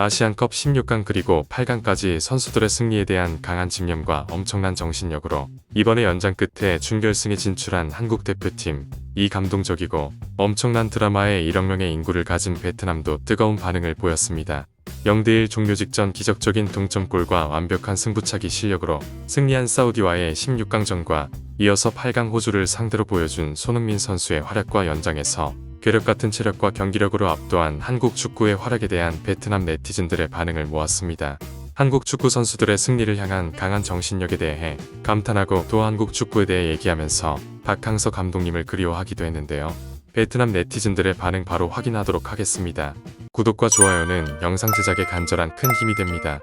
아시안컵 16강 그리고 8강까지 선수들의 승리에 대한 강한 집념과 엄청난 정신력으로 이번에 연장 끝에 준결승에 진출한 한국 대표팀. 이 감동적이고 엄청난 드라마에 1억 명의 인구를 가진 베트남도 뜨거운 반응을 보였습니다. 0대1 종료 직전 기적적인 동점골과 완벽한 승부차기 실력으로 승리한 사우디와의 16강전과 이어서 8강 호주를 상대로 보여준 손흥민 선수의 활약과 연장에서 괴력 같은 체력과 경기력으로 압도한 한국 축구의 활약에 대한 베트남 네티즌들의 반응을 모았습니다. 한국 축구 선수들의 승리를 향한 강한 정신력에 대해 감탄하고 또 한국 축구에 대해 얘기하면서 박항서 감독님을 그리워하기도 했는데요. 베트남 네티즌들의 반응 바로 확인하도록 하겠습니다. 구독과 좋아요는 영상 제작에 간절한 큰 힘이 됩니다.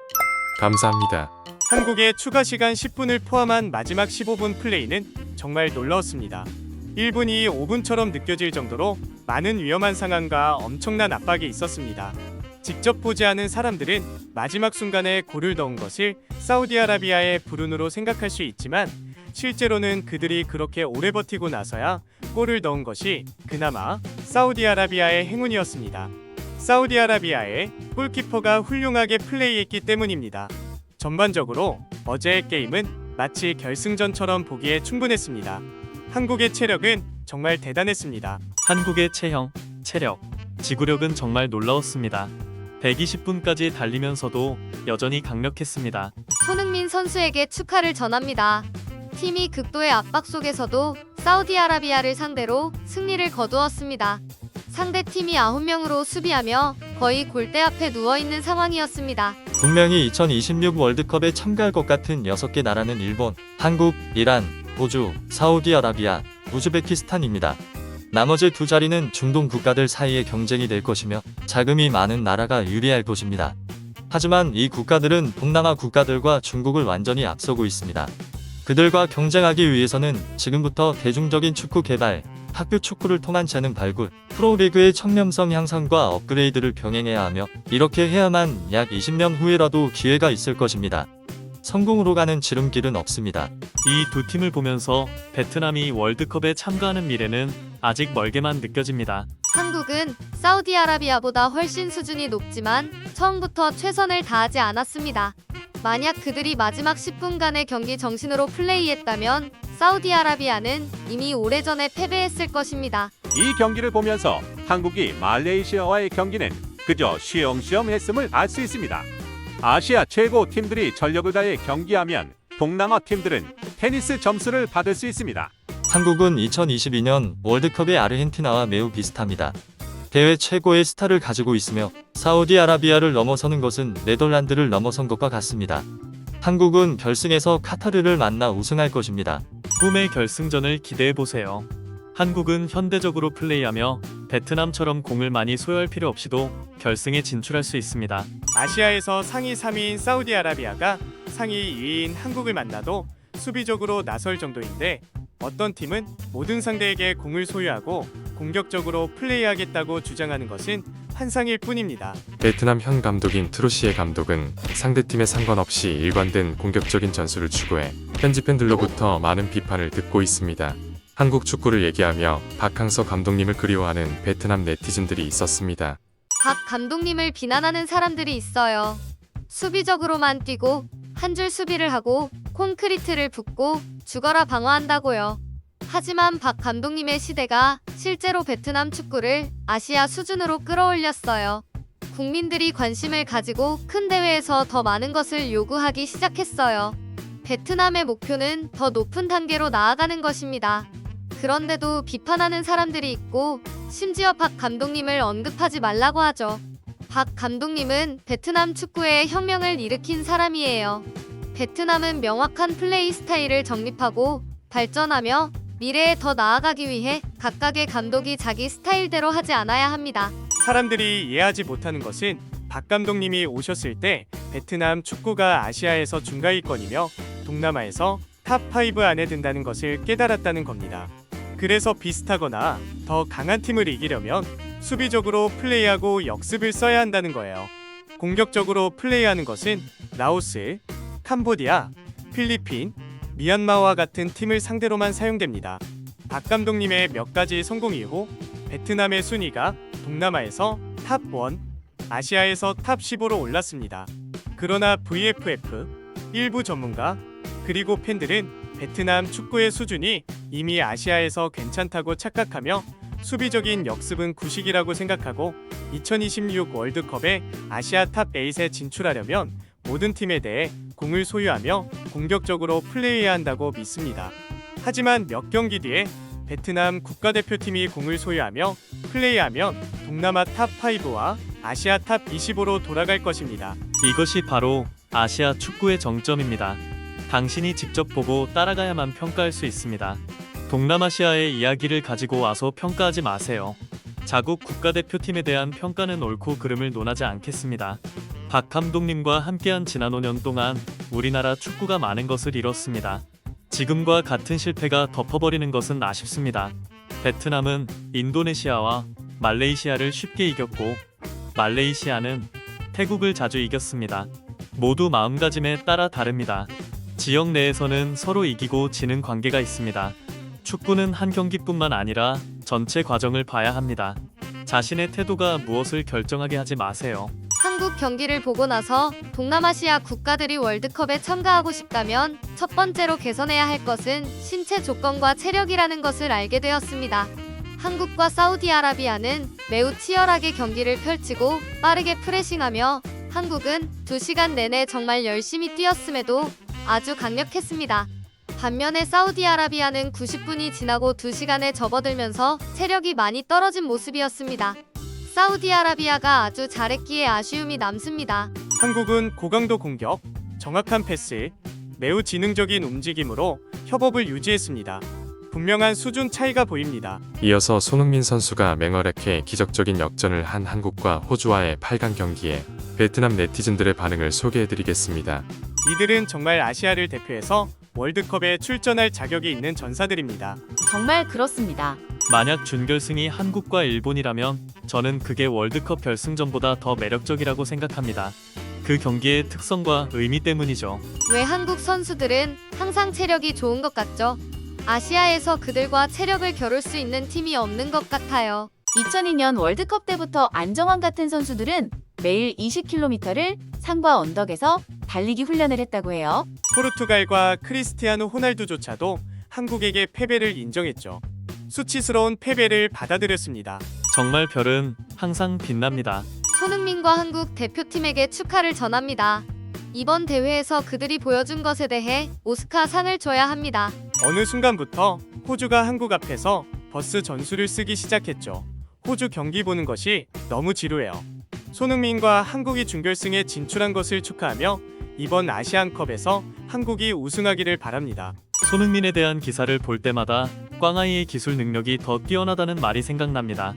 감사합니다. 한국의 추가 시간 10분을 포함한 마지막 15분 플레이는 정말 놀라웠습니다. 1분이 5분처럼 느껴질 정도로 많은 위험한 상황과 엄청난 압박이 있었습니다. 직접 보지 않은 사람들은 마지막 순간에 골을 넣은 것을 사우디아라비아의 불운으로 생각할 수 있지만 실제로는 그들이 그렇게 오래 버티고 나서야 골을 넣은 것이 그나마 사우디아라비아의 행운이었습니다. 사우디아라비아의 골키퍼가 훌륭하게 플레이했기 때문입니다. 전반적으로 어제의 게임은 마치 결승전처럼 보기에 충분했습니다. 한국의 체력은 정말 대단했습니다. 한국의 체력, 지구력은 정말 놀라웠습니다. 120분까지 달리면서도 여전히 강력했습니다. 손흥민 선수에게 축하를 전합니다. 팀이 극도의 압박 속에서도 사우디아라비아를 상대로 승리를 거두었습니다. 상대 팀이 9명으로 수비하며 거의 골대 앞에 누워있는 상황이었습니다. 분명히 2026 월드컵에 참가할 것 같은 6개 나라는 일본, 한국, 이란, 호주, 사우디아라비아, 우즈베키스탄입니다. 나머지 두 자리는 중동 국가들 사이의 경쟁이 될 것이며 자금이 많은 나라가 유리할 것입니다. 하지만 이 국가들은 동남아 국가들과 중국을 완전히 앞서고 있습니다. 그들과 경쟁하기 위해서는 지금부터 대중적인 축구 개발, 학교 축구를 통한 재능 발굴, 프로리그의 청렴성 향상과 업그레이드를 병행해야 하며 이렇게 해야만 약 20년 후에라도 기회가 있을 것입니다. 성공으로 가는 지름길은 없습니다. 이 두 팀을 보면서 베트남이 월드컵에 참가하는 미래는 아직 멀게만 느껴집니다. 한국은 사우디아라비아보다 훨씬 수준이 높지만 처음부터 최선을 다하지 않았습니다. 만약 그들이 마지막 10분간의 경기 정신으로 플레이했다면 사우디아라비아는 이미 오래전에 패배했을 것입니다. 이 경기를 보면서 한국이 말레이시아와의 경기는 그저 쉬엄쉬엄 했음을 알 수 있습니다. 아시아 최고 팀들이 전력을 다해 경기하면 동남아 팀들은 테니스 점수를 받을 수 있습니다. 한국은 2022년 월드컵의 아르헨티나와 매우 비슷합니다. 대회 최고의 스타를 가지고 있으며 사우디아라비아를 넘어서는 것은 네덜란드를 넘어선 것과 같습니다. 한국은 결승에서 카타르를 만나 우승할 것입니다. 꿈의 결승전을 기대해보세요. 한국은 현대적으로 플레이하며 베트남처럼 공을 많이 소유할 필요 없이도 결승에 진출할 수 있습니다. 아시아에서 상위 3위인 사우디아라비아가 상위 2위인 한국을 만나도 수비적으로 나설 정도인데 어떤 팀은 모든 상대에게 공을 소유하고 공격적으로 플레이하겠다고 주장하는 것은 환상일 뿐입니다. 베트남 현 감독인 트로시에 감독은 상대팀에 상관없이 일관된 공격적인 전술을 추구해 현지 팬들로부터 많은 비판을 듣고 있습니다. 한국 축구를 얘기하며 박항서 감독님을 그리워하는 베트남 네티즌들이 있었습니다. 박 감독님을 비난하는 사람들이 있어요. 수비적으로만 뛰고 한 줄 수비를 하고 콘크리트를 붓고 죽어라 방어한다고요. 하지만 박 감독님의 시대가 실제로 베트남 축구를 아시아 수준으로 끌어올렸어요. 국민들이 관심을 가지고 큰 대회에서 더 많은 것을 요구하기 시작했어요. 베트남의 목표는 더 높은 단계로 나아가는 것입니다. 그런데도 비판하는 사람들이 있고 심지어 박 감독님을 언급하지 말라고 하죠. 박 감독님은 베트남 축구에 혁명을 일으킨 사람이에요. 베트남은 명확한 플레이 스타일을 정립하고 발전하며 미래에 더 나아가기 위해 각각의 감독이 자기 스타일대로 하지 않아야 합니다. 사람들이 이해하지 못하는 것은 박 감독님이 오셨을 때 베트남 축구가 아시아에서 중하위권이며 동남아에서 탑5 안에 든다는 것을 깨달았다는 겁니다. 그래서 비슷하거나 더 강한 팀을 이기려면 수비적으로 플레이하고 역습을 써야 한다는 거예요. 공격적으로 플레이하는 것은 라오스, 캄보디아, 필리핀, 미얀마와 같은 팀을 상대로만 사용됩니다. 박 감독님의 몇 가지 성공 이후 베트남의 순위가 동남아에서 탑1, 아시아에서 탑 15로 올랐습니다. 그러나 VFF, 일부 전문가, 그리고 팬들은 베트남 축구의 수준이 이미 아시아에서 괜찮다고 착각하며 수비적인 역습은 구식이라고 생각하고 2026 월드컵에 아시아 탑 8에 진출하려면 모든 팀에 대해 공을 소유하며 공격적으로 플레이해야 한다고 믿습니다. 하지만 몇 경기 뒤에 베트남 국가대표팀이 공을 소유하며 플레이하면 동남아 탑 5와 아시아 탑 25로 돌아갈 것입니다. 이것이 바로 아시아 축구의 정점입니다. 당신이 직접 보고 따라가야만 평가할 수 있습니다. 동남아시아의 이야기를 가지고 와서 평가하지 마세요. 자국 국가대표팀에 대한 평가는 옳고 그름을 논하지 않겠습니다. 박 감독님과 함께한 지난 5년 동안 우리나라 축구가 많은 것을 잃었습니다. 지금과 같은 실패가 덮어버리는 것은 아쉽습니다. 베트남은 인도네시아와 말레이시아를 쉽게 이겼고 말레이시아는 태국을 자주 이겼습니다. 모두 마음가짐에 따라 다릅니다. 지역 내에서는 서로 이기고 지는 관계가 있습니다. 축구는 한 경기뿐만 아니라 전체 과정을 봐야 합니다. 자신의 태도가 무엇을 결정하게 하지 마세요. 한국 경기를 보고 나서 동남아시아 국가들이 월드컵에 참가하고 싶다면 첫 번째로 개선해야 할 것은 신체 조건과 체력이라는 것을 알게 되었습니다. 한국과 사우디아라비아는 매우 치열하게 경기를 펼치고 빠르게 프레싱하며 한국은 2시간 내내 정말 열심히 뛰었음에도 아주 강력했습니다. 반면에 사우디아라비아는 90분이 지나고 2시간에 접어들면서 체력이 많이 떨어진 모습이었습니다. 사우디아라비아가 아주 잘했기에 아쉬움이 남습니다. 한국은 고강도 공격, 정확한 패스, 매우 지능적인 움직임으로 협업을 유지했습니다. 분명한 수준 차이가 보입니다. 이어서 손흥민 선수가 맹활약해 기적적인 역전을 한 한국과 호주와의 8강 경기에 베트남 네티즌들의 반응을 소개해드리겠습니다. 이들은 정말 아시아를 대표해서 월드컵에 출전할 자격이 있는 전사들입니다. 정말 그렇습니다. 만약 준결승이 한국과 일본이라면 저는 그게 월드컵 결승전보다 더 매력적이라고 생각합니다. 그 경기의 특성과 의미 때문이죠. 왜 한국 선수들은 항상 체력이 좋은 것 같죠? 아시아에서 그들과 체력을 겨룰 수 있는 팀이 없는 것 같아요. 2002년 월드컵 때부터 안정환 같은 선수들은 매일 20km를 산과 언덕에서 달리기 훈련을 했다고 해요. 포르투갈과 크리스티아노 호날두조차도 한국에게 패배를 인정했죠. 수치스러운 패배를 받아들였습니다. 정말 별은 항상 빛납니다. 손흥민과 한국 대표팀에게 축하를 전합니다. 이번 대회에서 그들이 보여준 것에 대해 오스카상을 줘야 합니다. 어느 순간부터 호주가 한국 앞에서 버스 전술을 쓰기 시작했죠. 호주 경기 보는 것이 너무 지루해요. 손흥민과 한국이 준결승에 진출한 것을 축하하며 이번 아시안컵에서 한국이 우승하기를 바랍니다. 손흥민에 대한 기사를 볼 때마다 꽝아이의 기술 능력이 더 뛰어나다는 말이 생각납니다.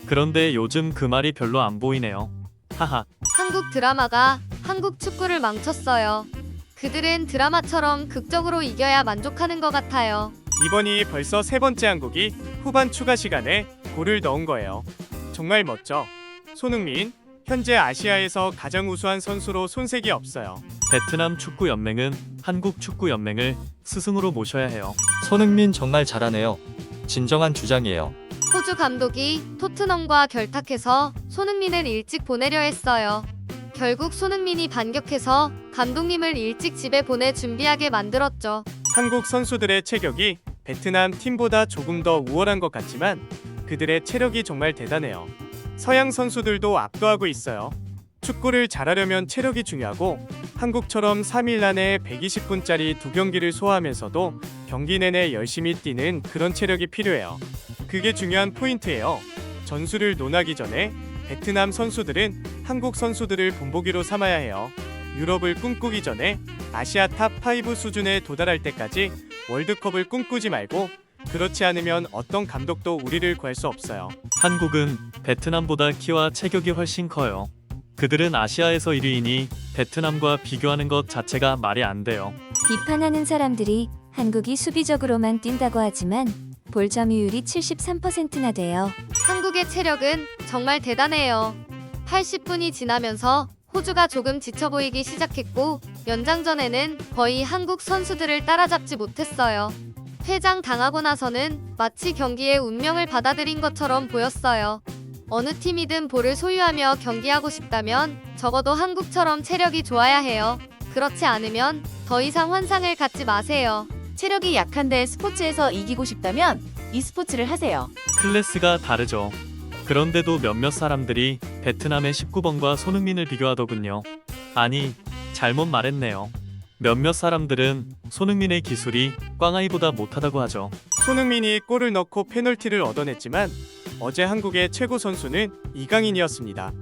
그런데 요즘 그 말이 별로 안 보이네요. 하하. 한국 드라마가 한국 축구를 망쳤어요. 그들은 드라마처럼 극적으로 이겨야 만족하는 것 같아요. 이번이 벌써 세 번째 한국이 후반 추가 시간에 골을 넣은 거예요. 정말 멋져. 손흥민, 현재 아시아에서 가장 우수한 선수로 손색이 없어요. 베트남 축구연맹은 한국 축구연맹을 스승으로 모셔야 해요. 손흥민 정말 잘하네요. 진정한 주장이에요. 호주 감독이 토트넘과 결탁해서 손흥민을 일찍 보내려 했어요. 결국 손흥민이 반격해서 감독님을 일찍 집에 보내 준비하게 만들었죠. 한국 선수들의 체격이 베트남 팀보다 조금 더 우월한 것 같지만 그들의 체력이 정말 대단해요. 서양 선수들도 압도하고 있어요. 축구를 잘하려면 체력이 중요하고 한국처럼 3일 안에 120분짜리 2경기를 소화하면서도 경기 내내 열심히 뛰는 그런 체력이 필요해요. 그게 중요한 포인트예요. 전술을 논하기 전에 베트남 선수들은 한국 선수들을 본보기로 삼아야 해요. 유럽을 꿈꾸기 전에 아시아 탑5 수준에 도달할 때까지 월드컵을 꿈꾸지 말고 그렇지 않으면 어떤 감독도 우리를 구할 수 없어요. 한국은 베트남보다 키와 체격이 훨씬 커요. 그들은 아시아에서 1위이니 베트남과 비교하는 것 자체가 말이 안 돼요. 비판하는 사람들이 한국이 수비적으로만 뛴다고 하지만 볼 점유율이 73%나 돼요. 한국의 체력은 정말 대단해요. 80분이 지나면서 호주가 조금 지쳐 보이기 시작했고 연장전에는 거의 한국 선수들을 따라잡지 못했어요. 퇴장 당하고 나서는 마치 경기의 운명을 받아들인 것처럼 보였어요. 어느 팀이든 볼을 소유하며 경기하고 싶다면 적어도 한국처럼 체력이 좋아야 해요. 그렇지 않으면 더 이상 환상을 갖지 마세요. 체력이 약한데 스포츠에서 이기고 싶다면 e스포츠를 하세요. 클래스가 다르죠. 그런데도 몇몇 사람들이 베트남의 19번과 손흥민을 비교하더군요. 아니, 잘못 말했네요. 몇몇 사람들은 손흥민의 기술이 꽝아이보다 못하다고 하죠. 손흥민이 골을 넣고 페널티를 얻어냈지만 어제 한국의 최고 선수는 이강인이었습니다.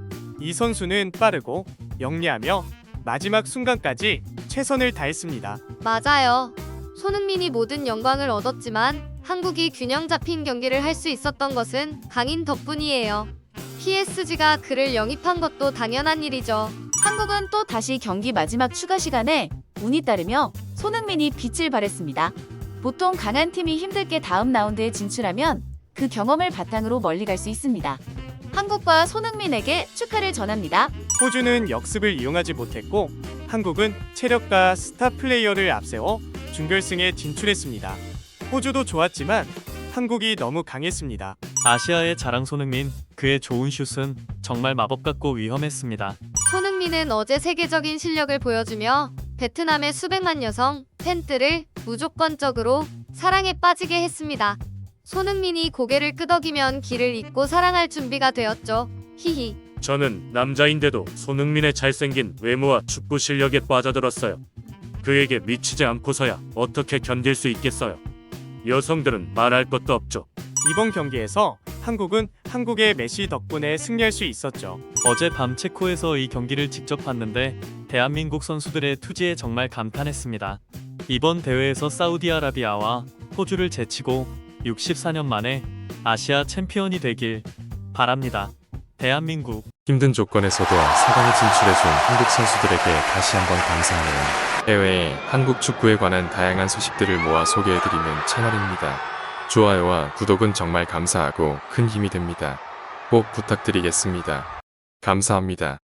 이 선수는 빠르고 영리하며 마지막 순간까지 최선을 다했습니다. 맞아요. 손흥민이 모든 영광을 얻었지만 한국이 균형 잡힌 경기를 할 수 있었던 것은 강인 덕분이에요. PSG가 그를 영입한 것도 당연한 일이죠. 한국은 또 다시 경기 마지막 추가 시간에 운이 따르며 손흥민이 빛을 발했습니다. 보통 강한 팀이 힘들게 다음 라운드에 진출하면 그 경험을 바탕으로 멀리 갈 수 있습니다. 한국과 손흥민에게 축하를 전합니다. 호주는 역습을 이용하지 못했고 한국은 체력과 스타 플레이어를 앞세워 준결승에 진출했습니다. 호주도 좋았지만 한국이 너무 강했습니다. 아시아의 자랑 손흥민, 그의 좋은 슛은 정말 마법 같고 위험했습니다. 손흥민은 어제 세계적인 실력을 보여주며 베트남의 수백만 여성 팬들을 무조건적으로 사랑에 빠지게 했습니다. 손흥민이 고개를 끄덕이면 길을 잇고 사랑할 준비가 되었죠. 히히. 저는 남자인데도 손흥민의 잘생긴 외모와 축구 실력에 빠져들었어요. 그에게 미치지 않고서야 어떻게 견딜 수 있겠어요. 여성들은 말할 것도 없죠. 이번 경기에서 한국은 한국의 메시 덕분에 승리할 수 있었죠. 어제 밤 체코에서 이 경기를 직접 봤는데 대한민국 선수들의 투지에 정말 감탄했습니다. 이번 대회에서 사우디아라비아와 호주를 제치고 64년 만에 아시아 챔피언이 되길 바랍니다. 대한민국. 힘든 조건에서도 4강에 진출해준 한국 선수들에게 다시 한번 감사하네요. 해외에 한국 축구에 관한 다양한 소식들을 모아 소개해드리는 채널입니다. 좋아요와 구독은 정말 감사하고 큰 힘이 됩니다. 꼭 부탁드리겠습니다. 감사합니다.